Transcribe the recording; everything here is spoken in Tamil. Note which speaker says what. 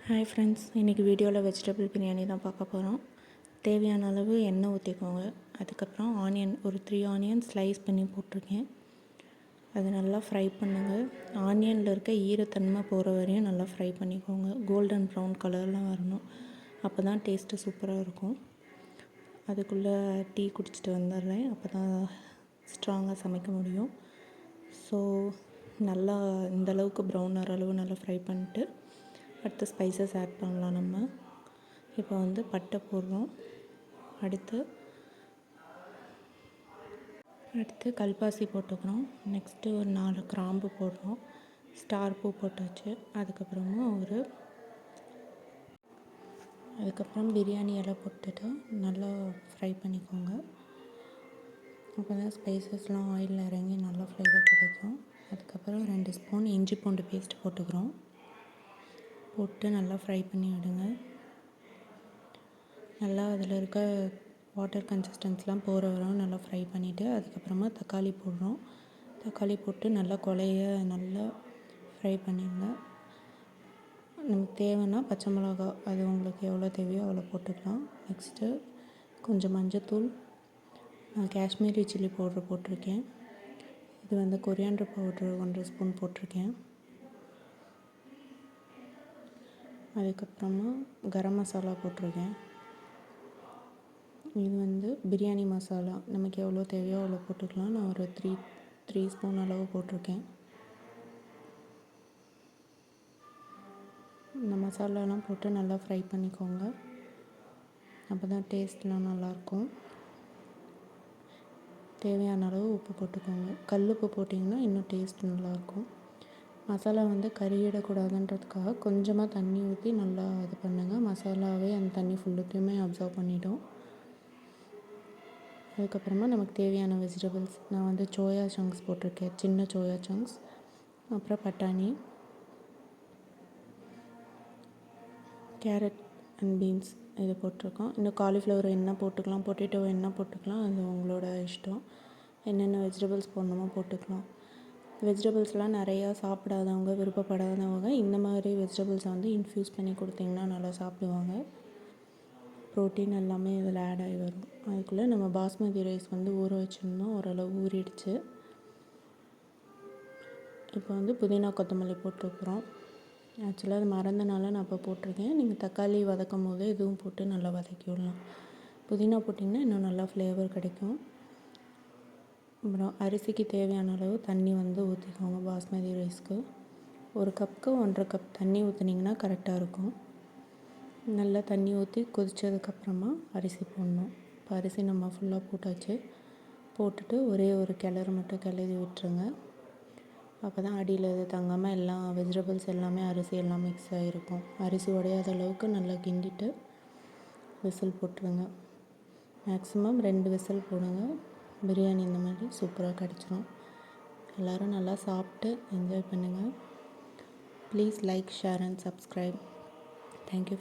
Speaker 1: ஹாய் ஃப்ரெண்ட்ஸ், இன்றைக்கி வீடியோவில் வெஜிடபிள் பிரியாணி தான் பார்க்க போகிறோம். தேவையான அளவு எண்ணெய் ஊற்றிக்கோங்க. அதுக்கப்புறம் ஒரு 3 ஆனியன் ஸ்லைஸ் பண்ணி போட்டிருக்கேன். அது நல்லா ஃப்ரை பண்ணுங்கள். ஆனியனில் இருக்க ஈரத்தன்மை போகிற வரையும் நல்லா ஃப்ரை பண்ணிக்கோங்க. கோல்டன் ப்ரௌன் கலர்லாம் வரணும். அப்போ தான் டேஸ்ட்டு சூப்பராக இருக்கும். அதுக்குள்ளே டீ குடிச்சிட்டு வந்துடுறேன். அப்போ தான் ஸ்ட்ராங்காக சமைக்க முடியும். ஸோ நல்லா இந்தளவுக்கு ப்ரௌன் ஆகிற அளவு நல்லா ஃப்ரை பண்ணிட்டு அடுத்து ஸ்பைசஸ் ஆட் பண்ணலாம். நம்ம இப்போ பட்டை போடுறோம். அடுத்து கல்பாசி போட்டுக்கிறோம். நெக்ஸ்ட்டு ஒரு 4 கிராம்பு போடுறோம். ஸ்டார் பூ போட்டாச்சு. அதுக்கப்புறம் பிரியாணி இலை போட்டுட்டு நல்லா ஃப்ரை பண்ணிக்கோங்க. அப்போ தான் ஸ்பைசஸ்லாம் ஆயிலில் இறங்கி நல்லா ஃப்ளேவர் கிடைக்கும். அதுக்கப்புறம் 2 ஸ்பூன் இஞ்சி பூண்டு பேஸ்ட் போட்டுக்கிறோம். போட்டு நல்லா ஃப்ரை பண்ணி விடுங்க. நல்லா அதில் இருக்க வாட்டர் கன்சிஸ்டன்ஸ்லாம் போகிற வரையும் நல்லா ஃப்ரை பண்ணிவிட்டு அதுக்கப்புறமா தக்காளி போடுறோம். தக்காளி போட்டு நல்லா நல்லா ஃப்ரை பண்ணிடுங்க. நமக்கு தேவைன்னா பச்சை மிளகா அது உங்களுக்கு எவ்வளோ தேவையோ அவ்வளோ போட்டுக்கலாம். நெக்ஸ்ட்டு கொஞ்சம் மஞ்சத்தூள், நான் காஷ்மீரி சில்லி பவுட்ரு போட்டிருக்கேன். இது கொரியாண்டர் பவுட்ரு 1 ஸ்பூன் போட்டிருக்கேன். அதுக்கப்புறமா கரம் மசாலா போட்டிருக்கேன். இது பிரியாணி மசாலா நமக்கு எவ்வளோ தேவையோ அவ்வளோ போட்டுக்கலாம். நான் ஒரு 3 ஸ்பூன் அளவு போட்டிருக்கேன். இந்த மசாலாலாம் போட்டு நல்லா ஃப்ரை பண்ணிக்கோங்க. அப்போ தான் டேஸ்ட்லாம் நல்லாயிருக்கும். தேவையான அளவு உப்பு போட்டுக்கோங்க. கல் உப்பு போட்டிங்கன்னா இன்னும் டேஸ்ட் நல்லாயிருக்கும். மசாலா கறியிடக்கூடாதுன்றதுக்காக கொஞ்சமாக தண்ணி ஊற்றி நல்லா இது பண்ணுங்கள். மசாலாவே அந்த தண்ணி ஃபுல்லுத்தையுமே அப்சர்வ் பண்ணிவிடும். அதுக்கப்புறமா நமக்கு தேவையான வெஜிடபிள்ஸ் நான் சோயா சங்க்ஸ் போட்டிருக்கேன். சின்ன சோயா சங்க்ஸ், அப்புறம் பட்டாணி, கேரட் அண்ட் பீன்ஸ் இது போட்டிருக்கோம். இன்னும் காலிஃப்ளவர் என்ன போட்டுக்கலாம், பொட்டேட்டோ என்ன போட்டுக்கலாம், அது உங்களோட இஷ்டம். என்னென்ன வெஜிடபிள்ஸ் போடணுமோ போட்டுக்கலாம். வெஜிடபிள்ஸ்லாம் நிறையா சாப்பிடாதவங்க, விருப்பப்படாதவங்க இந்த மாதிரி வெஜிடபிள்ஸை இன்ஃப்யூஸ் பண்ணி கொடுத்திங்கன்னா நல்லா சாப்பிடுவாங்க. ப்ரோட்டீன் எல்லாமே இதில் ஆட் ஆகி வரும். அதுக்குள்ளே நம்ம பாஸ்மதி ரைஸ் ஊற வச்சுருந்தோம். ஓரளவு ஊறிடுச்சு. இப்போ புதினா கொத்தமல்லி போட்டுருக்குறோம். ஆக்சுவலாக அது மறந்தனால நான் இப்போ போட்டிருக்கேன். நீங்கள் தக்காளி வதக்கும் போது இதுவும் போட்டு நல்லா வதக்கி விடலாம். புதினா போட்டிங்கன்னா இன்னும் நல்லா ஃப்ளேவர் கிடைக்கும். அப்புறம் அரிசிக்கு தேவையான அளவு தண்ணி ஊற்றிக்கோங்க. பாஸ்மதி ரைஸ்க்கு 1 கப்புக்கு 1.5 கப் தண்ணி ஊற்றுனீங்கன்னா கரெக்டாக இருக்கும். நல்லா தண்ணி ஊற்றி கொதித்ததுக்கப்புறமா அரிசி போடணும். இப்போ அரிசி நம்ம ஃபுல்லாக போட்டாச்சு. போட்டுட்டு ஒரே ஒரு கிளறு மட்டும் கிளறி விட்டுருங்க. அப்போ தான் அடியில் இது தங்காமல் எல்லாம் வெஜிடபிள்ஸ் எல்லாமே அரிசி எல்லாம் மிக்ஸ் ஆகிருக்கும். அரிசி உடையாத அளவுக்கு நல்லா கிண்டிட்டு விசில் போட்டுருங்க. மேக்ஸிமம் 2 விசில் போடுங்க. பிரியாணி இந்த மாதிரி சூப்பராக கிடச்சிரும். எல்லோரும் நல்லா சாப்பிட்டு என்ஜாய் பண்ணுங்கள். Please like, share and subscribe. Thank you.